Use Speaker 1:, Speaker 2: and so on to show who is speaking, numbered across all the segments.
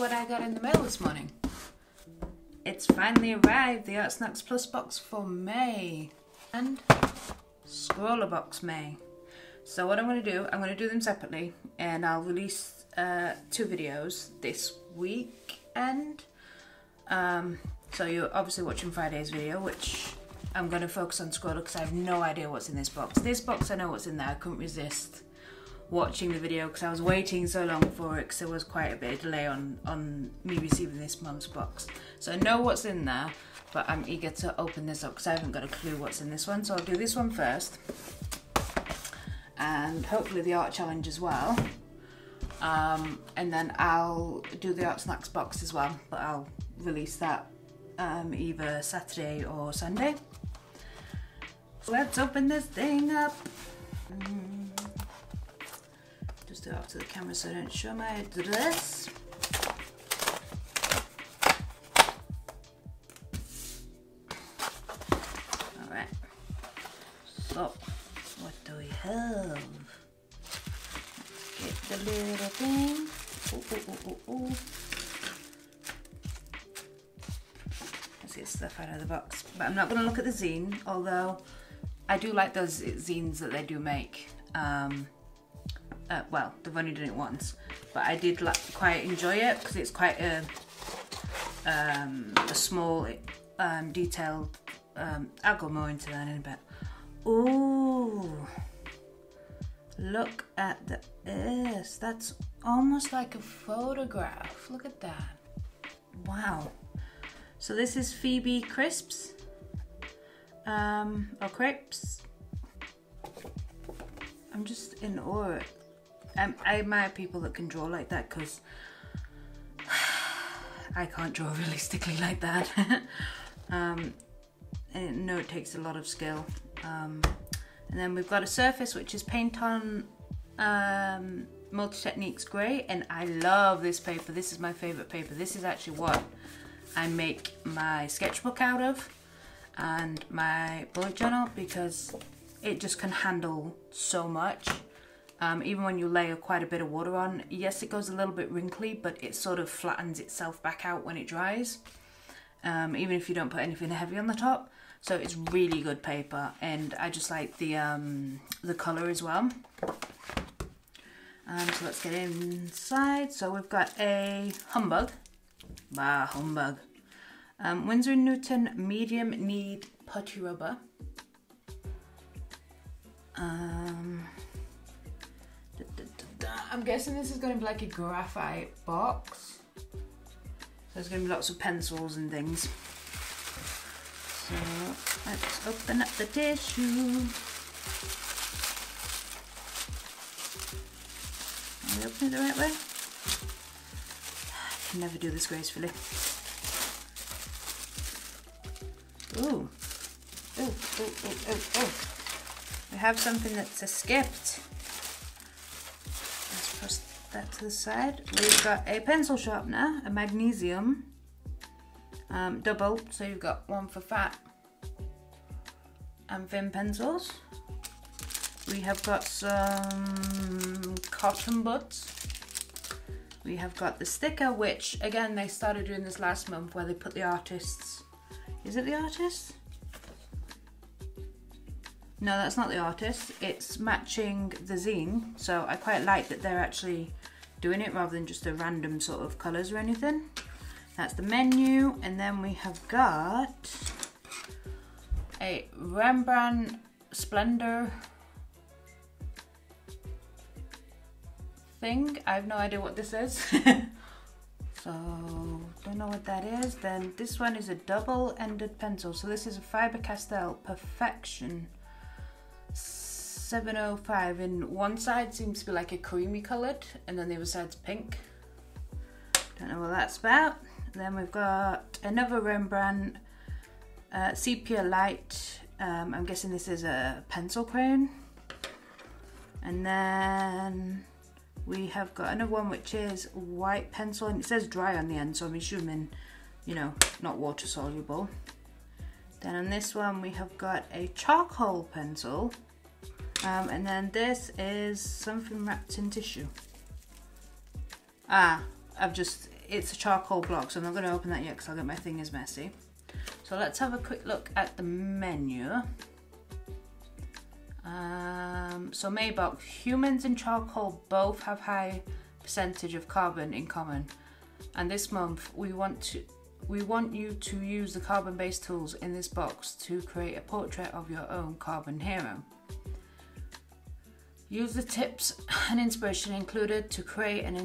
Speaker 1: what I got in the mail this morning. It's finally arrived, the Art Snacks Plus box for May and scrawlrbox May. So what I'm going to do, I'm going to do them separately and I'll release 2 videos this weekend. So you're obviously watching Friday's video, which I'm going to focus on Scrawlr because I have no idea what's in this box. This box I know what's in there, I couldn't resist watching the video because I was waiting so long for it because there was quite a bit of delay on me receiving this month's box. So I know what's in there, but I'm eager to open this up because I haven't got a clue what's in this one. So I'll do this one first and hopefully the art challenge as well. And then I'll do the Art Snacks box as well, but I'll release that either Saturday or Sunday. So let's open this thing up. Just do it off to the camera so I don't show my address. Alright, so what do we have? Let's get the little thing. Ooh. Let's get stuff out of the box. But I'm not going to look at the zine, although I do like those zines that they do make. Well, they've only done it once, but I did quite enjoy it because it's quite a small, detailed. I'll go more into that in a bit. Ooh, look at this. That's almost like a photograph. Look at that. Wow. So this is Phoebe Crisps, or Crepes. I'm just in awe. I admire people that can draw like that because I can't draw realistically like that. And I know it takes a lot of skill. And then we've got a surface which is Paint On Multi-Techniques Grey, and I love this paper. This is my favourite paper. This is actually what I make my sketchbook out of and my bullet journal because it just can handle so much. Even when you layer quite a bit of water on, yes, it goes a little bit wrinkly, but it sort of flattens itself back out when it dries, even if you don't put anything heavy on the top. So it's really good paper, and I just like the colour as well. So let's get inside. So we've got a Humbug, Humbug, Winsor & Newton medium knead putty rubber. I'm guessing this is going to be like a graphite box. So there's going to be lots of pencils and things. So let's open up the tissue. Are we opening it the right way? I can never do this gracefully. Ooh. Ooh. We have something that's escaped. Let's press that to the side. We've got a pencil sharpener, a magnesium, double, so you've got one for fat and thin pencils. We have got some cotton buds. We have got the sticker, which again they started doing this last month where they put the artists. Is it the artist? No, that's not the artist. It's matching the zine. So I quite like that they're actually doing it rather than just a random sort of colours or anything. That's the menu. And then we have got a Rembrandt Splendor thing. I have no idea what this is. So, don't know what that is. Then this one is a double-ended pencil. So this is a Faber-Castell Perfection 705, and one side seems to be like a creamy coloured and then the other side's pink. Don't know what that's about. Then we've got another Rembrandt Sepia Light. I'm guessing this is a pencil crayon. And then we have got another one which is white pencil, and it says dry on the end, so I'm assuming, you know, not water soluble. Then on this one we have got a charcoal pencil, and then this is something wrapped in tissue. it's a charcoal block, so I'm not going to open that yet because I'll get my fingers messy. So let's have a quick look at the menu. So Maybox, humans and charcoal both have high percentage of carbon in common, and this month we want you to use the carbon-based tools in this box to create a portrait of your own carbon hero. Use the tips and inspiration included to create an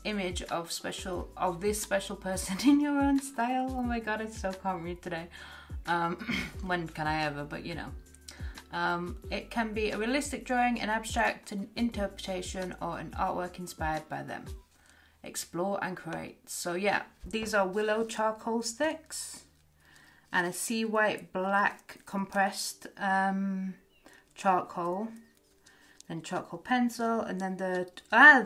Speaker 1: image of this special person in your own style. Oh my god, I so can't read today. When can I ever? But you know, it can be a realistic drawing, an abstract interpretation, or an artwork inspired by them. Explore and create. So yeah, these are willow charcoal sticks and a sea white black compressed charcoal, then charcoal pencil, and then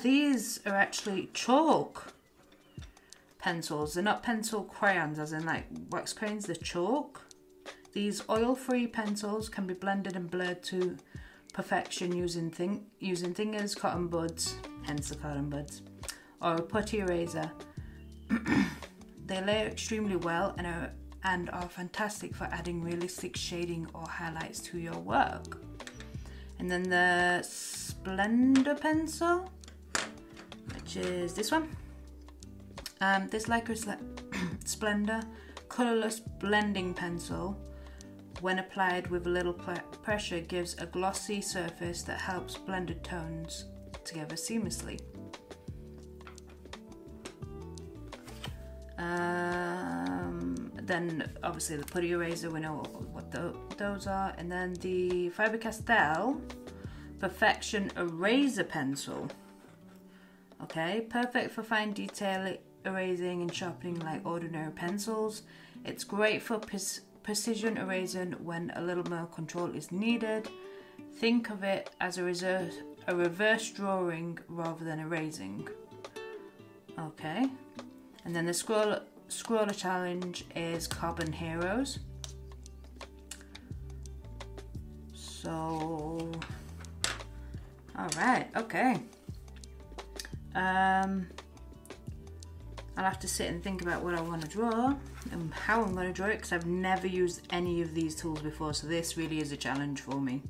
Speaker 1: these are actually chalk pencils. They're not pencil crayons as in like wax crayons, they're chalk. These oil-free pencils can be blended and blurred to perfection using fingers, cotton buds, hence the cotton buds, or a putty eraser. They layer extremely well and are fantastic for adding realistic shading or highlights to your work. And then the Splendor pencil, which is this one. This Lycra Splendor colorless blending pencil, when applied with a little pressure, gives a glossy surface that helps blended tones together seamlessly. Then obviously the putty eraser, we know what those are. And then the Faber-Castell Perfection Eraser Pencil. Okay, perfect for fine detail erasing and sharpening like ordinary pencils. It's great for precision erasing when a little more control is needed. Think of it as a reverse drawing rather than erasing. Okay, and then the Scrawlr challenge is Carbon Heroes. So, alright, okay. I'll have to sit and think about what I want to draw and how I'm going to draw it, because I've never used any of these tools before, so this really is a challenge for me.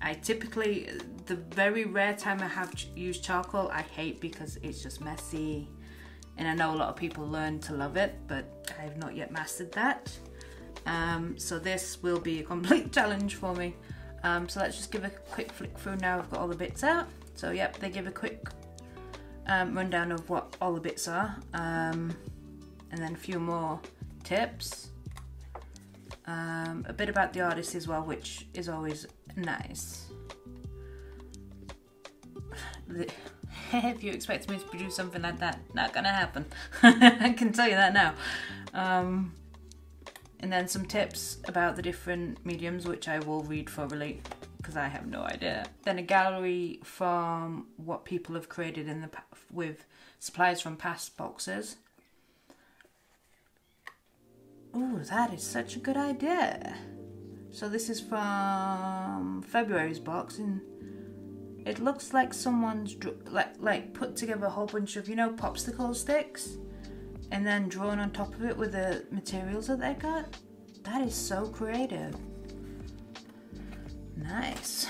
Speaker 1: I typically, the very rare time I have used charcoal, I hate because it's just messy. And I know a lot of people learn to love it, but I have not yet mastered that. So this will be a complete challenge for me. So let's just give a quick flick through now. I've got all the bits out. So yep, they give a quick rundown of what all the bits are. And then a few more tips. A bit about the artist as well, which is always nice. If you expect me to produce something like that, not gonna happen. I can tell you that now. And then some tips about the different mediums, which I will read thoroughly because I have no idea. Then a gallery from what people have created in with supplies from past boxes. Ooh, that is such a good idea. So this is from February's box, and it looks like someone's like put together a whole bunch of, you know, popsicle sticks and then drawn on top of it with the materials that they got. That is so creative. Nice.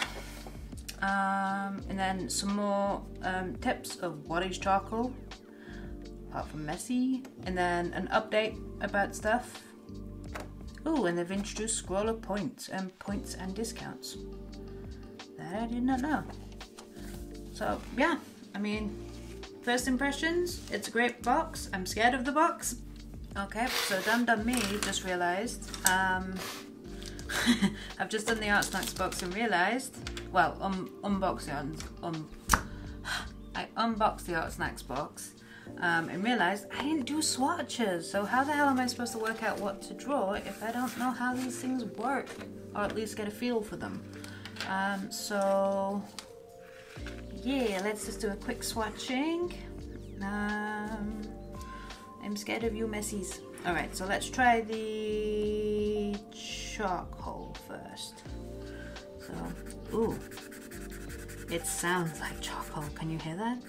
Speaker 1: And then some more tips of what is charcoal, apart from messy. And then an update about stuff. Ooh, and they've introduced Scrawlr points and discounts. That I did not know. So yeah, I mean, first impressions, it's a great box. I'm scared of the box. Okay, so done me, just realised. I've just done the Art Snacks box and realised, well, I unboxed the Art Snacks box and realised I didn't do swatches. So how the hell am I supposed to work out what to draw if I don't know how these things work, or at least get a feel for them? So yeah, let's just do a quick swatching. I'm scared of you messies. Alright, so let's try the charcoal first. So, ooh, it sounds like charcoal. Can you hear that?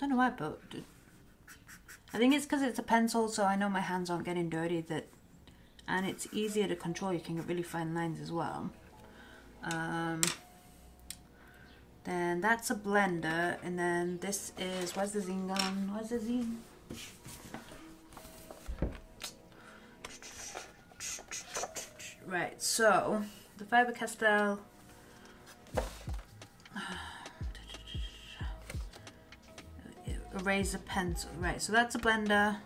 Speaker 1: don't know why, but I think it's because it's a pencil, so I know my hands aren't getting dirty, and it's easier to control. You can get really fine lines as well. Then that's a blender, and then this is, where's the zine gone? Where's the zine? Right, so the Faber-Castell eraser pencil. Right, so that's a blender.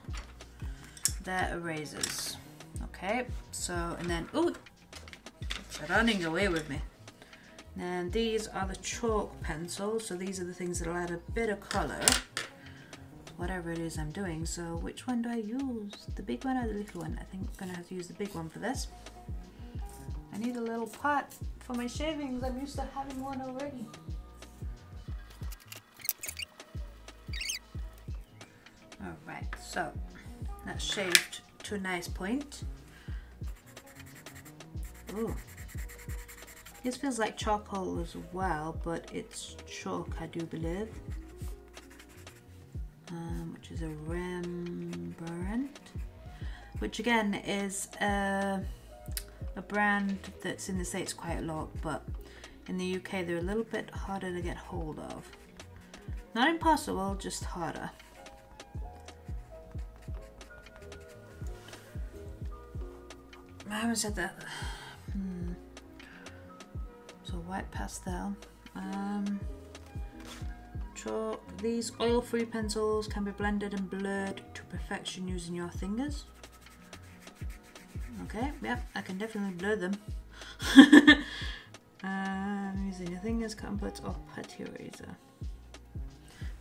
Speaker 1: They're erasers. Okay, so, and then, ooh, it's running away with me. And these are the chalk pencils. So these are the things that'll add a bit of color, whatever it is I'm doing. So which one do I use? The big one or the little one? I think I'm gonna have to use the big one for this. I need a little pot for my shavings. I'm used to having one already. Alright, so that's shaved to a nice point. Ooh. This feels like charcoal as well, but it's chalk, I do believe. Which is a Rembrandt, which again is a brand that's in the States quite a lot, but in the UK they're a little bit harder to get hold of. Not impossible, just harder. I haven't said that. So white pastel. Chalk. These oil-free pencils can be blended and blurred to perfection using your fingers. Okay, yeah, I can definitely blur them. Using your fingers, cotton buds, or putty eraser.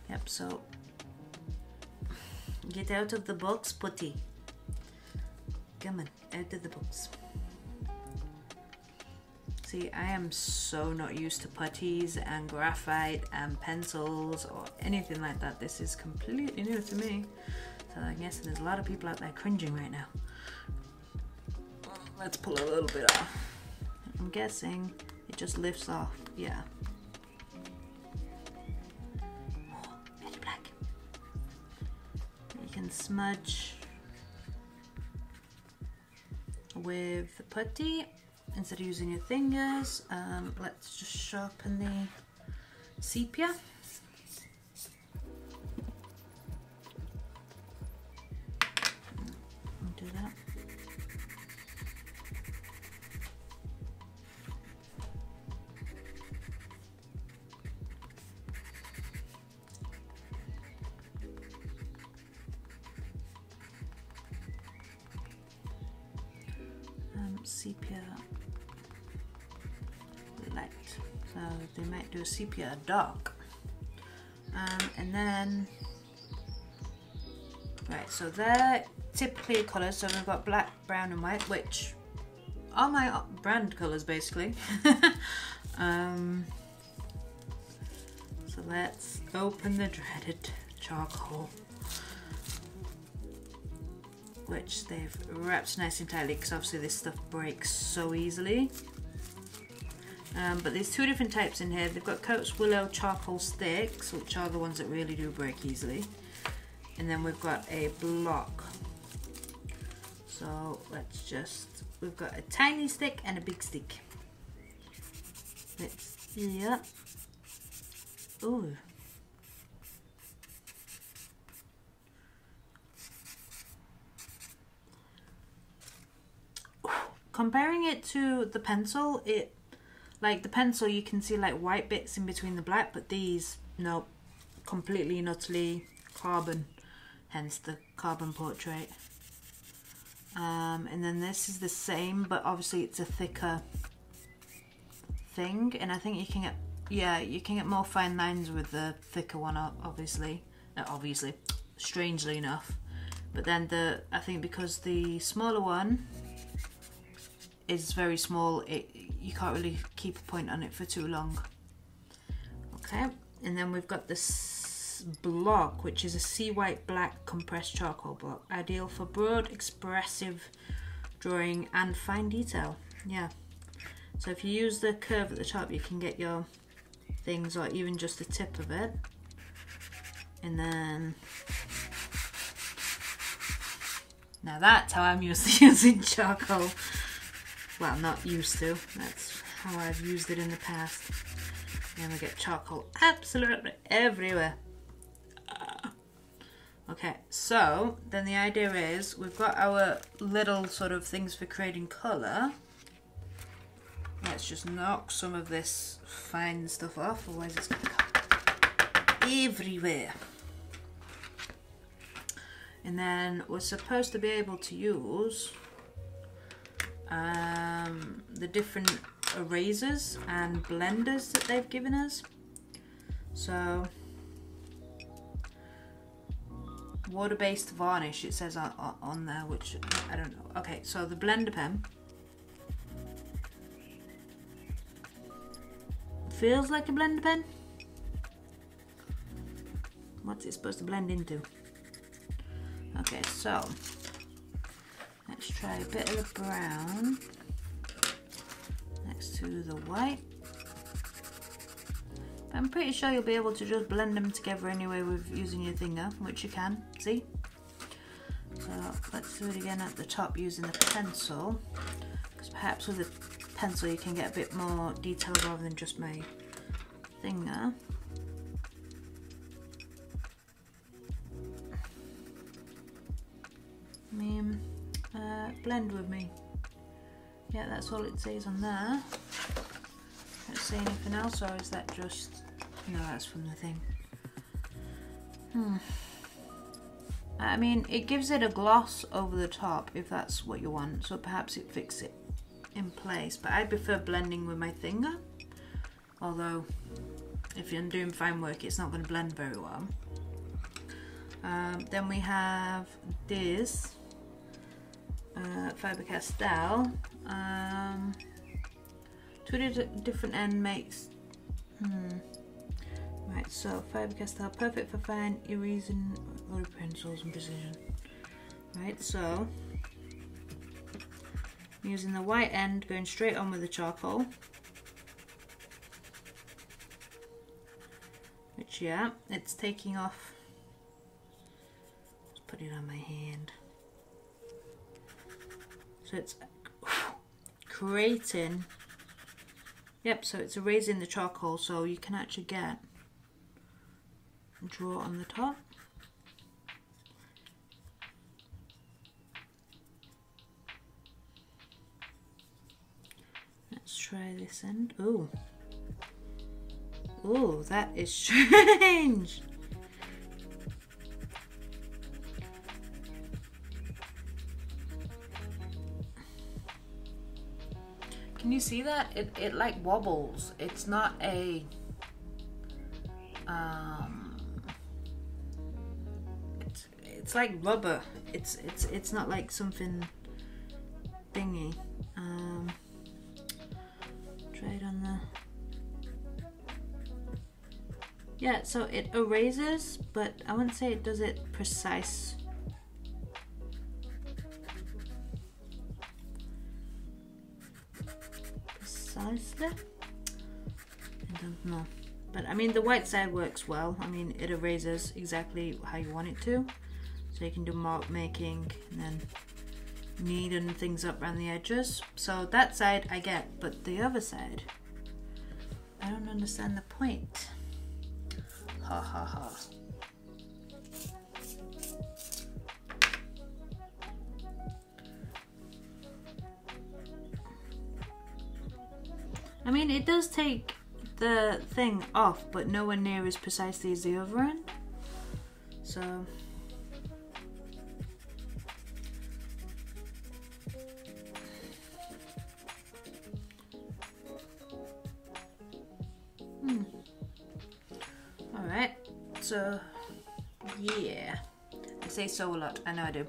Speaker 1: Yep, so get out of the box, putty. Come on, out of the box. See, I am so not used to putties and graphite and pencils or anything like that. This is completely new to me. So I guess there's a lot of people out there cringing right now. Let's pull a little bit off. I'm guessing it just lifts off. Yeah. Oh, very black. You can smudge with the putty instead of using your fingers. Let's just sharpen the sepia. Do that. Sepia light, so they might do a sepia dark, and then right, so they're typically colours. So we've got black, brown and white, which are my brand colours basically. So let's open the dreaded charcoal, which they've wrapped nice and tightly because obviously this stuff breaks so easily. But there's two different types in here. They've got Coats Willow charcoal sticks, which are the ones that really do break easily. And then we've got a block. So let's just, we've got a tiny stick and a big stick. Let's, yeah. Ooh. Comparing it to the pencil, like the pencil you can see like white bits in between the black, but these, nope, completely and utterly carbon, hence the carbon portrait. And then this is the same, but obviously it's a thicker thing, and I think you can get, yeah, you can get more fine lines with the thicker one, obviously, strangely enough. But then I think because the smaller one is very small, you can't really keep a point on it for too long. Okay, and then we've got this block, which is a sea white black compressed charcoal block, ideal for broad expressive drawing and fine detail. Yeah, so if you use the curve at the top, you can get your things, or even just the tip of it. And then, now that's how I'm used to using charcoal. Well, not used to, that's how I've used it in the past. And we get charcoal absolutely everywhere. Okay, so then the idea is we've got our little sort of things for creating colour. Let's just knock some of this fine stuff off, otherwise it's going to come everywhere. And then we're supposed to be able to use the different erasers and blenders that they've given us. So water-based varnish, it says on there, which I don't know. Okay, so the blender pen feels like a blender pen. What's it supposed to blend into? Okay, so let's try a bit of the brown next to the white. I'm pretty sure you'll be able to just blend them together anyway with using your finger, which you can, see? So let's do it again at the top using the pencil, because perhaps with a pencil you can get a bit more detail rather than just my finger. Blend with me. Yeah, that's all it says on there. Don't say anything else, or is that just... No, that's from the thing. I mean, it gives it a gloss over the top if that's what you want, so perhaps it fixes it in place, but I prefer blending with my finger, although if you're doing fine work it's not going to blend very well. Then we have this Faber-Castell. To different end makes right, so Faber-Castell, perfect for fine erasing water pencils and precision. Right, so using the white end, going straight on with the charcoal, which, yeah, it's taking off. Let's put it on my hand. So it's creating, yep, so it's erasing the charcoal, so you can actually get a draw on the top. Let's try this end. Ooh. Ooh, that is strange. Can you see that? It like wobbles. It's not a it's like rubber. It's not like something thingy. Try it on the, yeah, so it erases, but I wouldn't say it does it precisely. I don't know, but I mean the white side works well. I mean it erases exactly how you want it to, so you can do mark making and then neaten things up around the edges. So that side I get, but the other side I don't understand the point. Ha ha ha. I mean, it does take the thing off, but nowhere near as precisely as the other end. So alright, so yeah, I say so a lot, I know I do.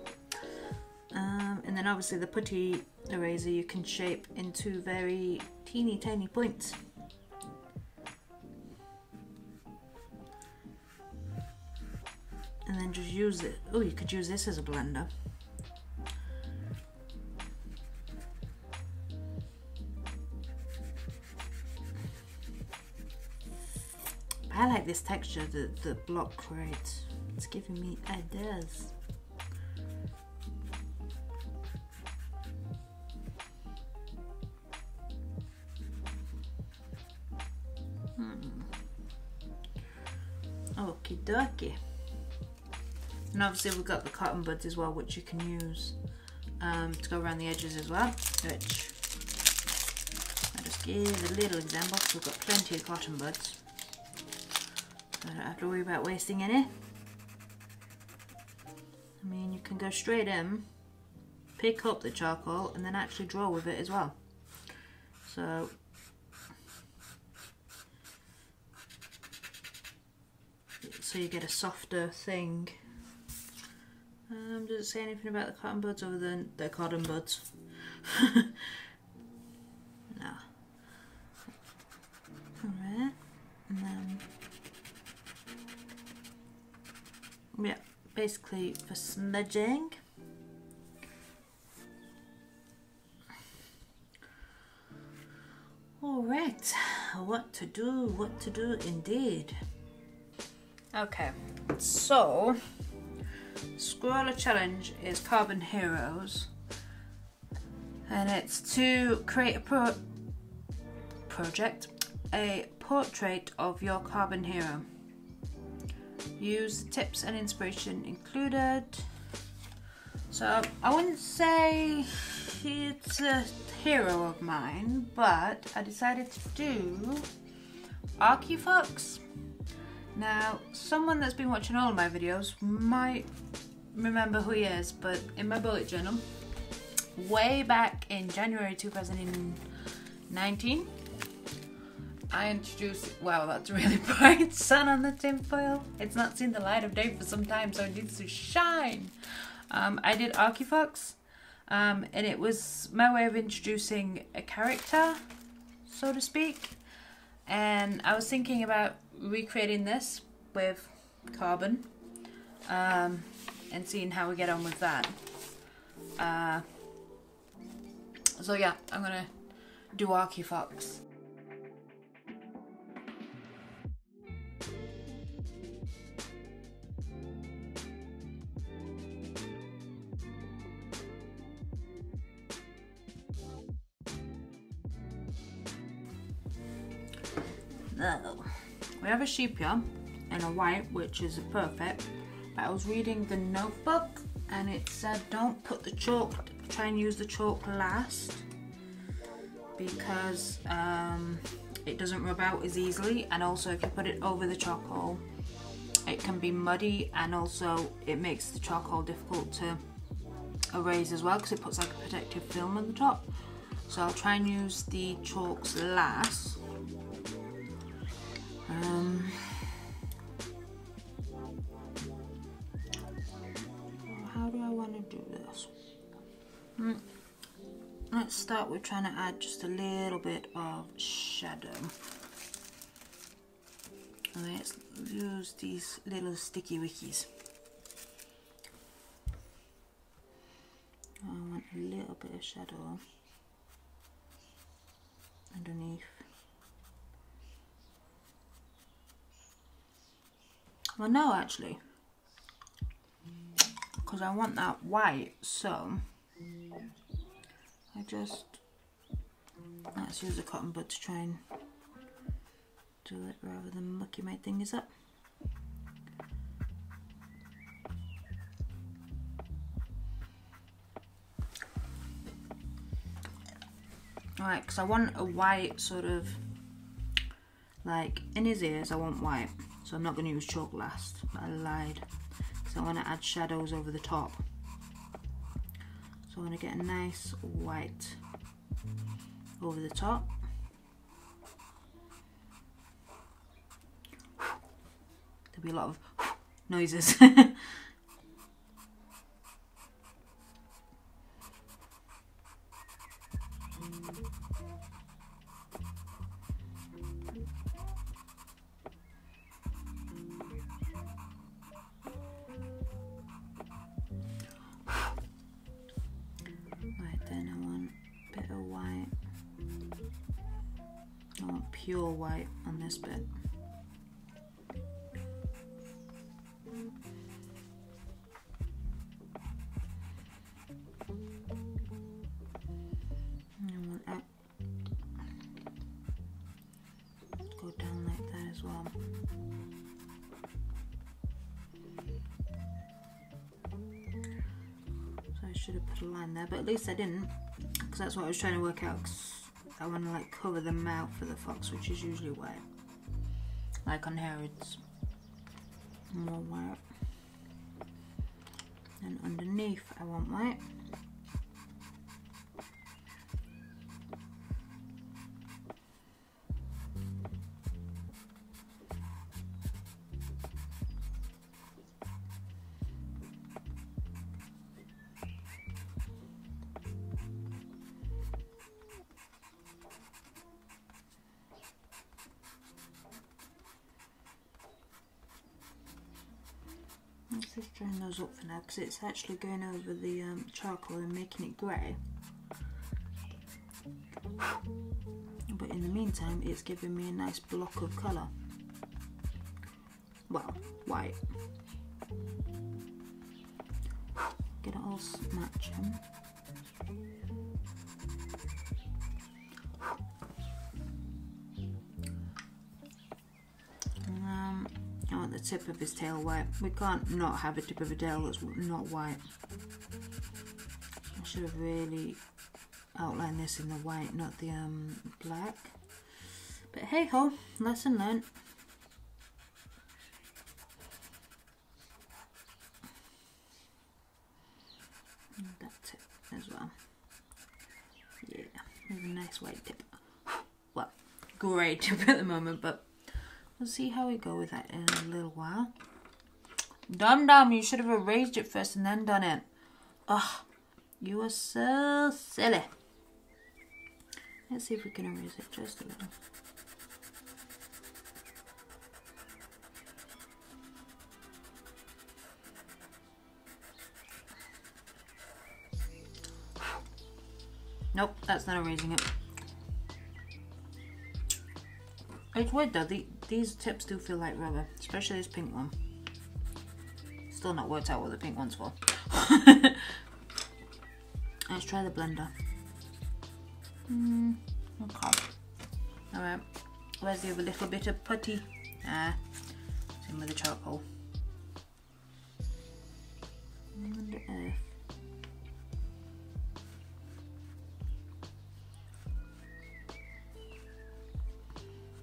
Speaker 1: And then obviously the putty eraser you can shape into very teeny tiny points. And then just use it. Oh, you could use this as a blender. I like this texture that the block creates. It's giving me ideas. Okie dokie. And obviously we've got the cotton buds as well, which you can use to go around the edges as well, which I'll just give a little example because we've got plenty of cotton buds. So I don't have to worry about wasting any. I mean, you can go straight in, pick up the charcoal and then actually draw with it as well. So you get a softer thing. Does it say anything about the cotton buds other than they're cotton buds? No. Alright, and then yeah, basically for smudging. Alright, what to do indeed. Okay, so Scrawlr challenge is Carbon Heroes, and it's to create a portrait of your carbon hero. Use the tips and inspiration included. So I wouldn't say it's a hero of mine, but I decided to do ArchiFox. Now, someone that's been watching all of my videos might remember who he is, but in my bullet journal, way back in January 2019, I introduced, wow, that's a really bright sun on the tinfoil. It's not seen the light of day for some time, so it needs to shine. I did ArchiFox, and it was my way of introducing a character, so to speak. And I was thinking about recreating this with carbon and seeing how we get on with that. So yeah, I'm gonna do ArchiFox. Now, we have a sepia and a white, which is perfect, but I was reading the notebook and it said don't put the chalk, try and use the chalk last, because it doesn't rub out as easily, and also if you put it over the charcoal it can be muddy, and also it makes the charcoal difficult to erase as well because it puts like a protective film on the top. So I'll try and use the chalks last. How do I want to do this? Let's start with trying to add just a little bit of shadow. Let's use these little sticky wickies. I want a little bit of shadow underneath. Well, no, actually, because I want that white, so let's use the cotton bud to try and do it rather than mucky my fingers up. Alright, because I want a white sort of, like in his ears I want white, so I'm not going to use chalk last. I lied, so I want to add shadows over the top. So I want to get a nice white over the top. There'll be a lot of noises. Pure white on this bit. as well. So I should have put a line there, but at least I didn't, because that's what I was trying to work out, because I want to like cover the mouth for the fox, which is usually white. Like on here it's more white. And underneath I want white. Let's just drying those up for now, because it's actually going over the charcoal and making it grey. But in the meantime, it's giving me a nice block of colour. Well, white. Get it all matching. I want the tip of his tail white. We can't not have a tip of a tail that's not white. I should have really outlined this in the white, not the black. But hey ho, lesson learned. And that tip as well. Yeah, with a nice white tip. Well, grey tip at the moment, but we'll see how we go with that in a little while. Dum, you should have erased it first and then done it. Oh, you are so silly. Let's see if we can erase it just a little. Nope, that's not erasing it. It's weird though, these tips do feel like rubber, especially this pink one. Still not worked out what the pink one's for. Let's try the blender. Okay. Alright, where's the other little bit of putty? Ah, it's in with the charcoal. Under earth.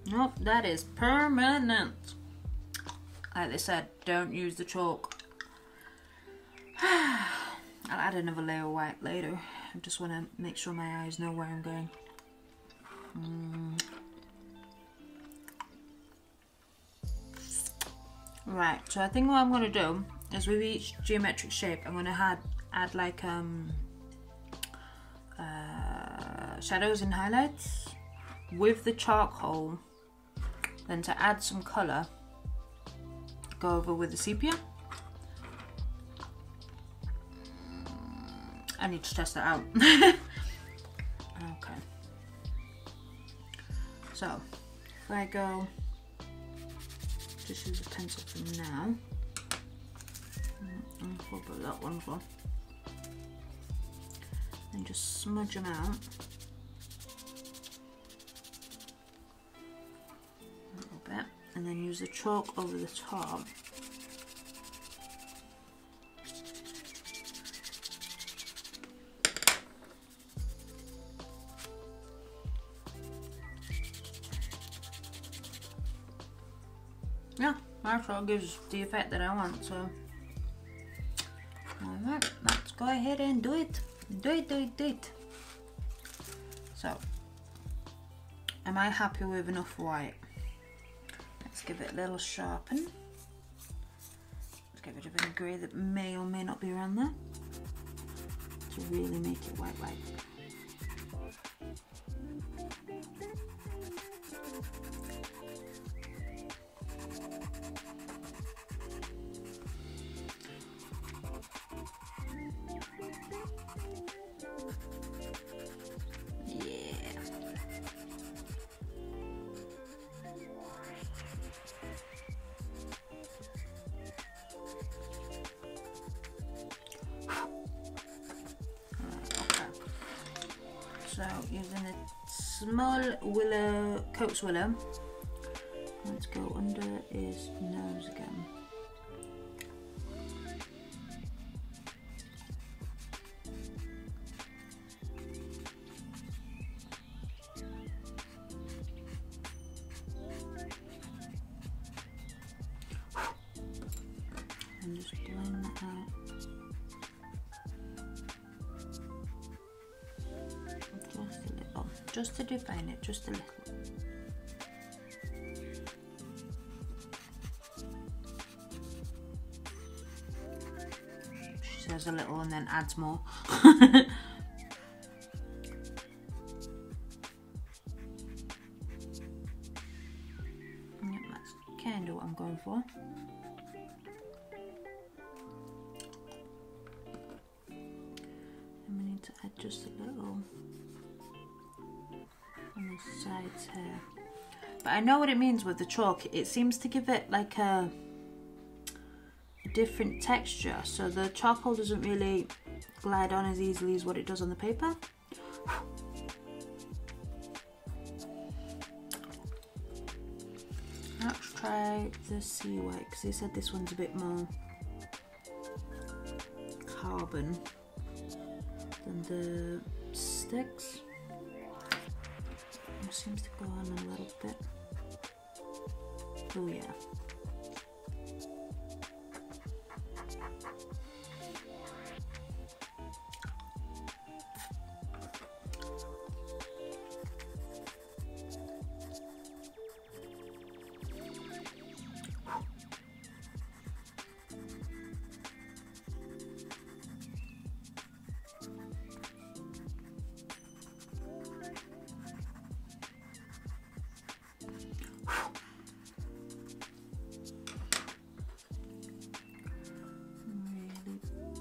Speaker 1: Nope, that is permanent. Like they said, don't use the chalk. I'll add another layer of white later. I just want to make sure my eyes know where I'm going. Right, so I think what I'm going to do is with each geometric shape, I'm going to add like shadows and highlights with the charcoal. Then to add some colour, go over with the sepia. I need to test that out. Okay. So, if I go, just use a pencil for now. And what about that one for? And just smudge them out. And then use the chalk over the top. Yeah, that chalk gives the effect that I want, so. Alright, let's go ahead and do it. Do it. So, am I happy with enough white? Let's give it a little sharpen. Let's get rid of any grey that may or may not be around there to really make it white. So using a small willow, coax willow, Let's go under his nose again. And just blend that out. Just a little, just to define it, just a little. She says a little and then adds more. Yep, that's kind of what I'm going for. And we need to add just a little on the sides here. But I know what it means with the chalk. It seems to give it like a different texture, so the charcoal doesn't really glide on as easily as what it does on the paper. Let's try the sea white, because they said this one's a bit more carbon than the sticks. It seems to go on a little bit. Oh yeah.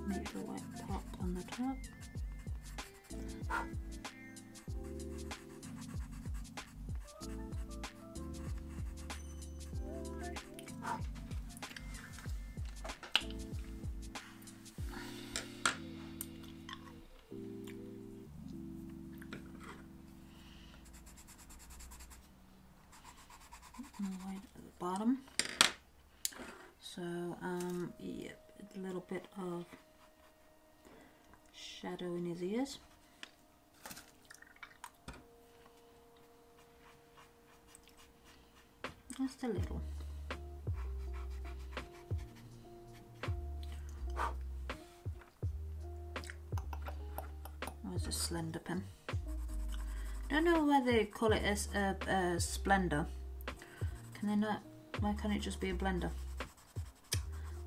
Speaker 1: Make the white pop on the top. And white at the bottom. So yep, a little bit of shadow in his ears. Just a little. Where's a slender pen? Don't know why they call it as a splendor. Can they not? Why can't it just be a blender?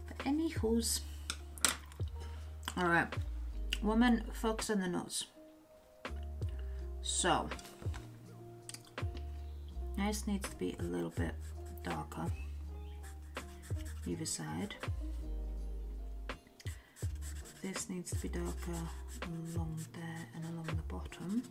Speaker 1: But anywho's. Alright. Woman, focus on the nose. So, this needs to be a little bit darker, either side. This needs to be darker along there and along the bottom.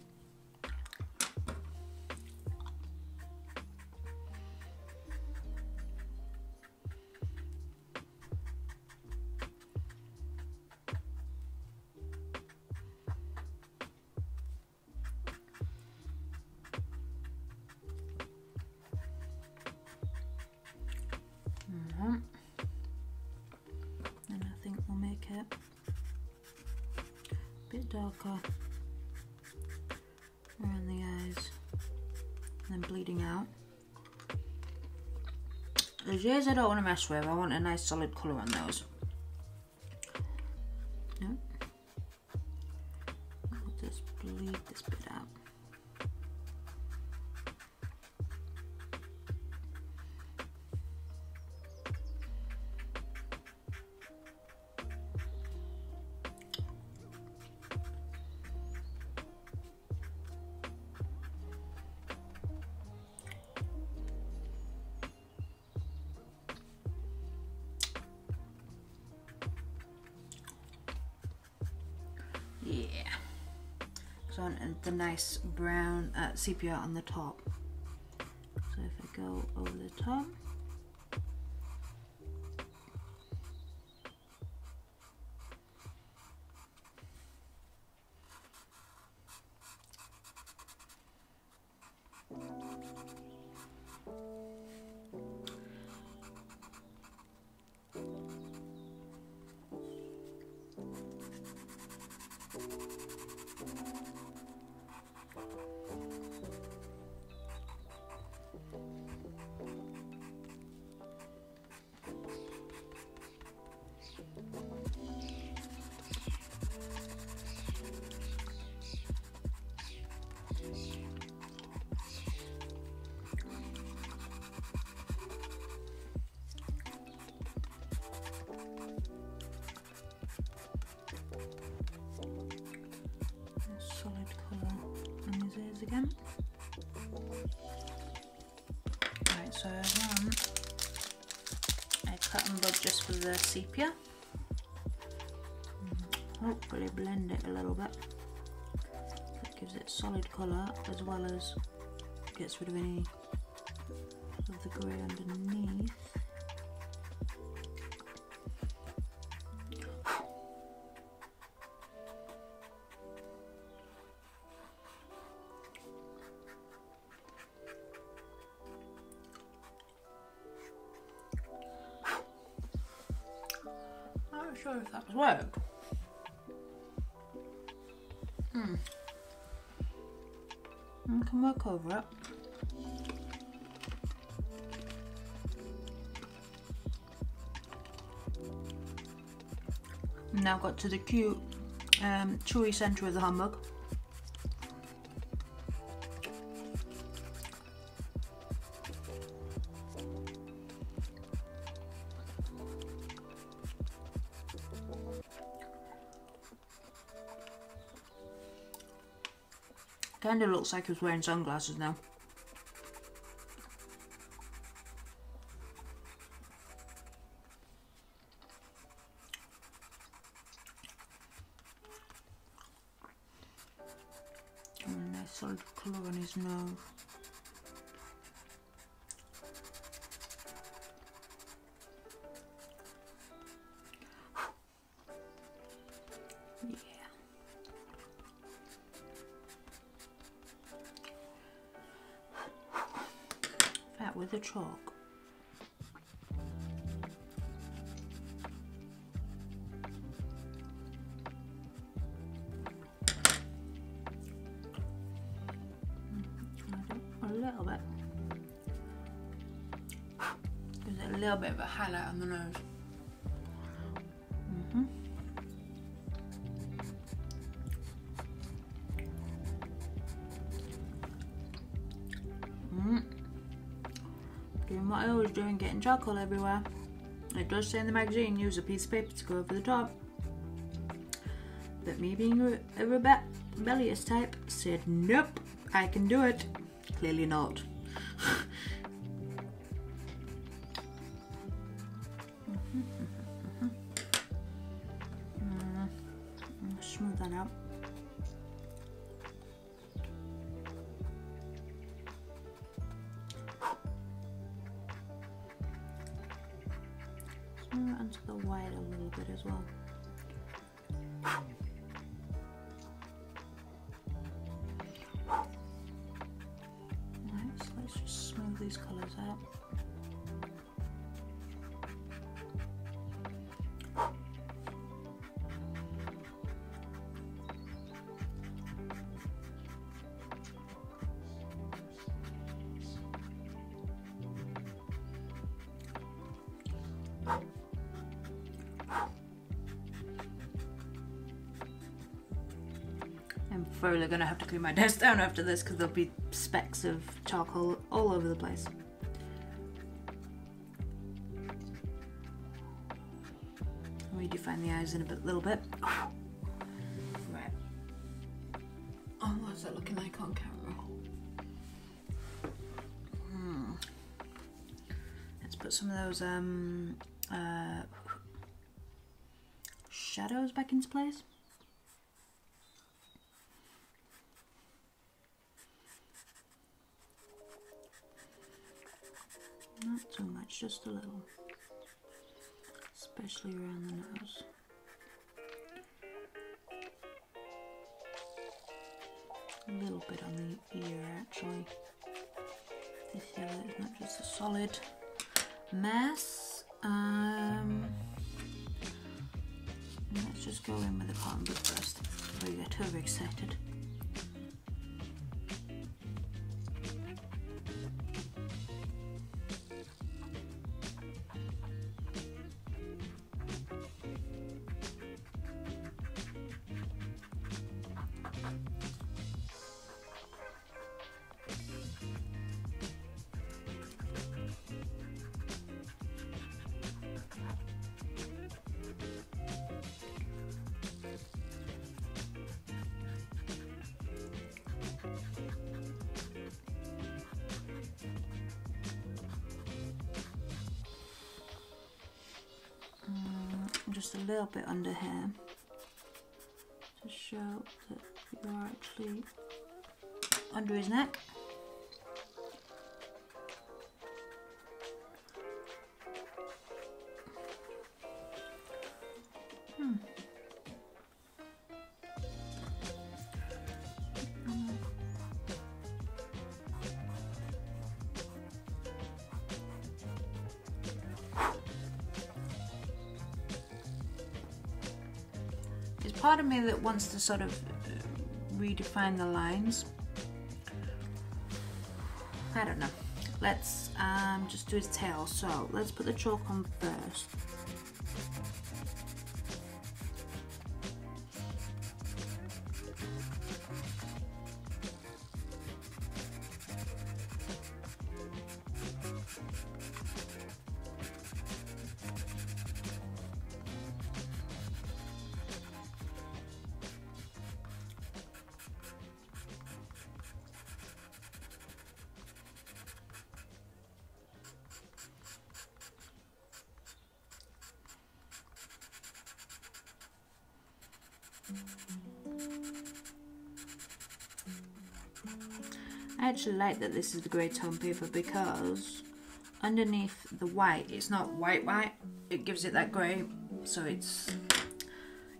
Speaker 1: And I think we'll make it a bit darker around the eyes and then bleeding out. Those ears I don't want to mess with, I want a nice solid colour on those. Yep. I'll just bleed this bit out. Yeah. So I want the nice brown sepia on the top. So if I go over the top. So I want a cotton bud just for the sepia. Hopefully blend it a little bit. It gives it solid colour as well as gets rid of any of the grey underneath. I'm not sure if that's worked. I can work over it. Now got to the cute chewy centre of the humbug. Kinda looks like he was wearing sunglasses now. And nice solid colour on his nose. With the chalk. A little bit. Gives it a little bit of a highlight on the nose. Doing what I always do and getting charcoal everywhere. It does say in the magazine, use a piece of paper to go over the top. But me being a rebellious type said, nope, I can do it. Clearly not. Smooth that out. Onto the white a little bit as well. Nice, let's just smooth these colours out. I'm probably gonna have to clean my desk down after this because there'll be specks of charcoal all over the place. Redefine the eyes in a little bit. Right. Oh, what's that looking like on camera? Let's put some of those shadows back into place. Not too much, just a little, especially around the nose. A little bit on the ear actually. This ear is not just a solid mass. Let's just go in with the cotton bud first before you get overexcited. just a little bit under here to show that you're actually under his neck. There's part of me that wants to sort of redefine the lines. I don't know. Let's just do his tail. So let's put the chalk on first. I actually like that this is the grey tone paper because underneath the white, it's not white, it gives it that grey, so it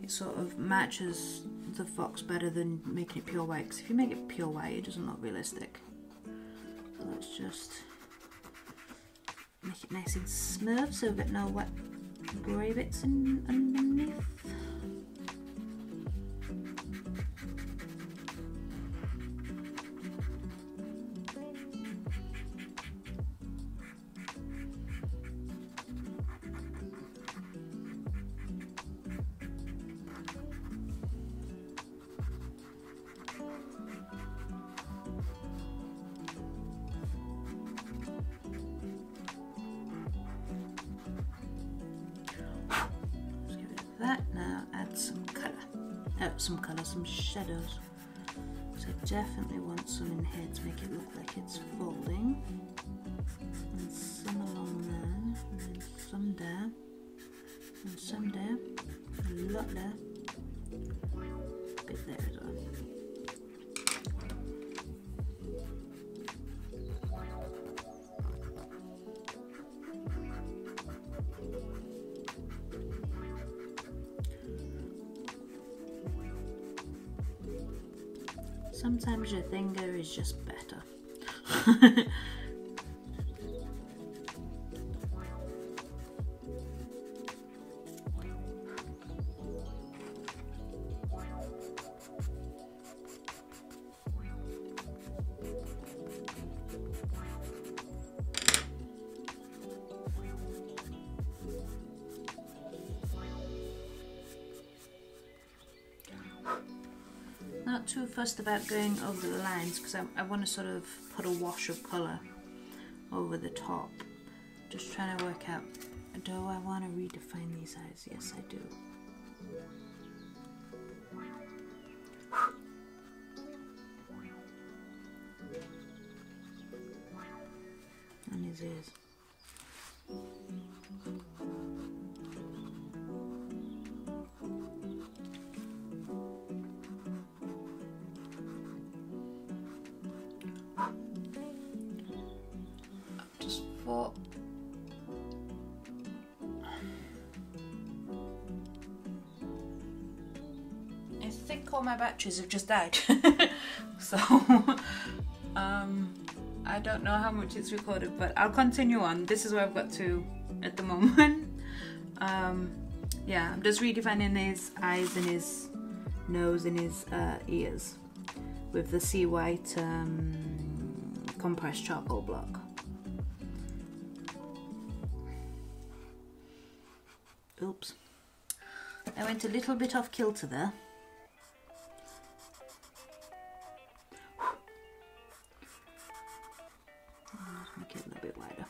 Speaker 1: sort of matches the fox better than making it pure white, because if you make it pure white it doesn't look realistic. So let's just make it nice and smooth so we've got no wet grey bits underneath. That now add some colour, some shadows. So I definitely want some in here to make it look like it's folding, and some along there, and then some there, and some there, a lot there, a bit there as well. Sometimes your finger is just better. Not too fussed about going over the lines because I want to sort of put a wash of colour over the top. Just trying to work out, do I want to redefine these eyes? Yes, I do. And his ears. Just thought I think all my batteries have just died. So I don't know how much it's recorded, but I'll continue on. This is where I've got to at the moment. Yeah, I'm just redefining his eyes and his nose and his ears with the sea white compressed charcoal block. Oops, I went a little bit off kilter there. Let's make it a little bit wider.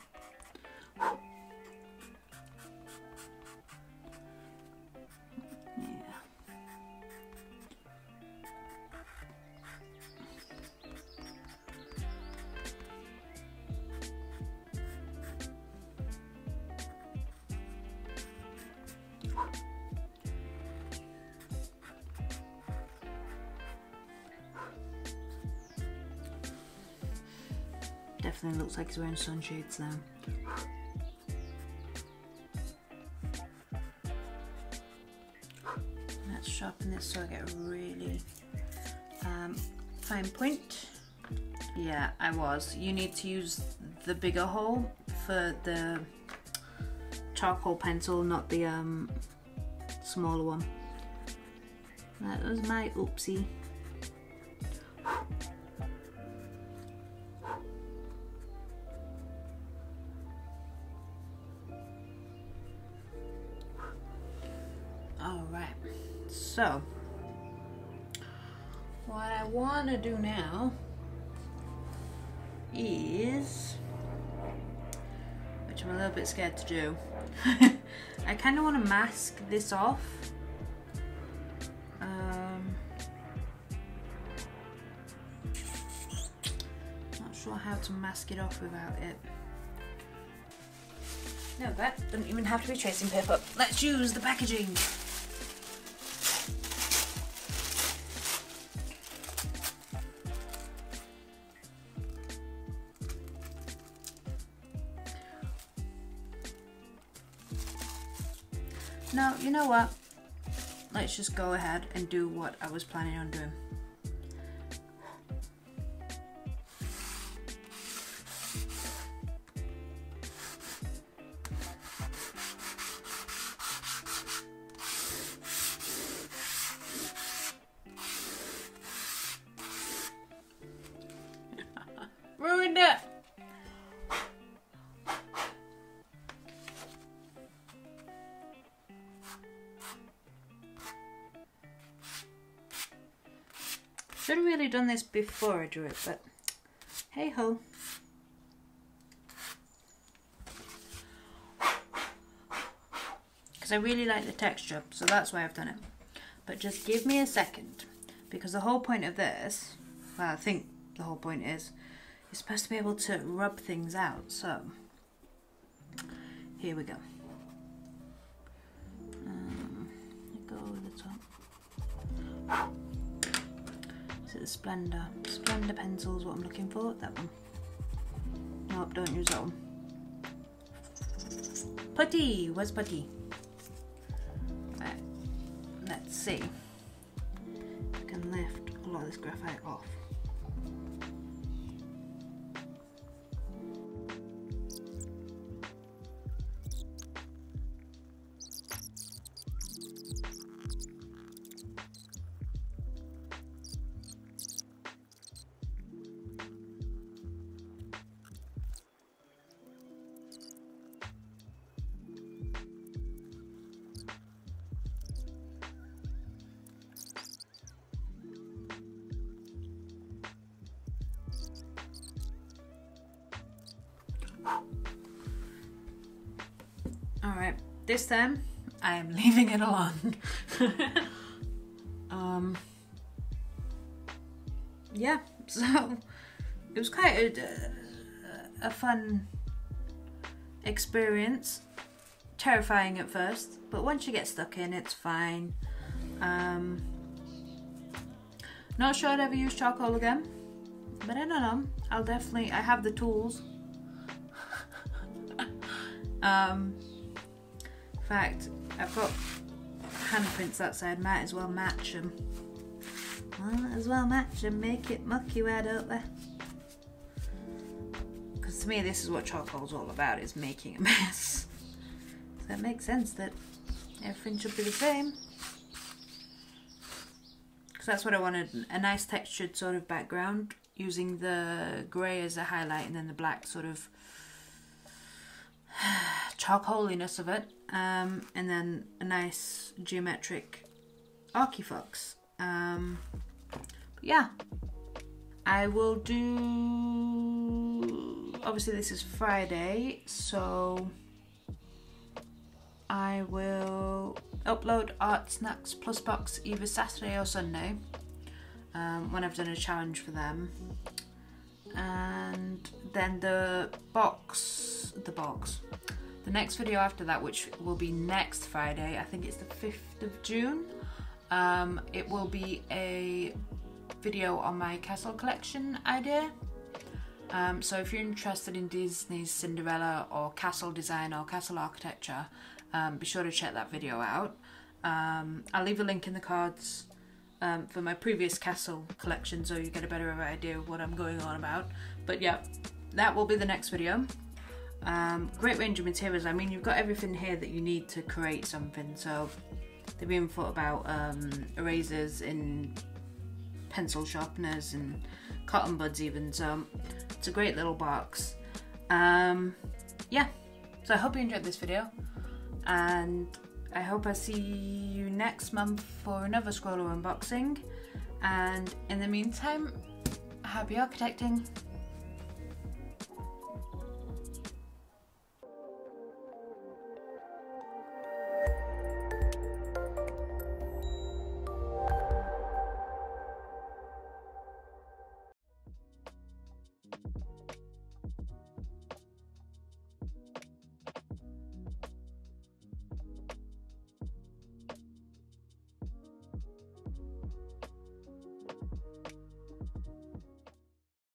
Speaker 1: definitely looks like he's wearing sunshades now. Let's sharpen this so I get a really fine point. Yeah, I was. You need to use the bigger hole for the charcoal pencil, not the smaller one. That was my oopsie. Alright, so what I want to do now is, which I'm a little bit scared to do, I kind of want to mask this off. Not sure how to mask it off without it. No, that doesn't even have to be tracing paper. Let's use the packaging. No, you know what? Let's just go ahead and do what I was planning on doing. Ruined it! Should have really done this before I drew it, but hey ho. Because I really like the texture, so that's why I've done it. But just give me a second, because the whole point of this, well, I think the whole point is, you're supposed to be able to rub things out, so here we go. Go over the top. Is it the Splendor? Splendor pencil is what I'm looking for. That one. Nope, don't use that one. Putty! Where's Putty? Right. Let's see if I can lift a lot of this graphite off. Alright, this time I am leaving it alone. Yeah, so it was quite a fun experience. Terrifying at first, but once you get stuck in, it's fine. Not sure I'd ever use charcoal again, but I don't know. I'll definitely, I have the tools. In fact, I've got handprints that side, might as well match them. Might as well match them, make it mucky, why don't they? Because to me this is what charcoal's all about, is making a mess. So it makes sense that everything should be the same. Because that's what I wanted, a nice textured sort of background, using the grey as a highlight and then the black sort of charcoaliness of it, and then a nice geometric ArchiFox. But yeah, I will do, obviously this is Friday, so I will upload Art Snacks Plus Box either Saturday or Sunday, when I've done a challenge for them. And then the next video after that, which will be next Friday, I think it's the 5th of June, it will be a video on my castle collection idea. So if you're interested in Disney's Cinderella or castle design or castle architecture, be sure to check that video out. I'll leave a link in the cards for my previous castle collection so you get a better idea of what I'm going on about. But yeah, that will be the next video. Great range of materials. I mean, you've got everything here that you need to create something. So they've even thought about erasers in pencil sharpeners and cotton buds even, so it's a great little box. Yeah, so I hope you enjoyed this video, and I hope I see you next month for another Scrawlr unboxing, and in the meantime, happy architecting!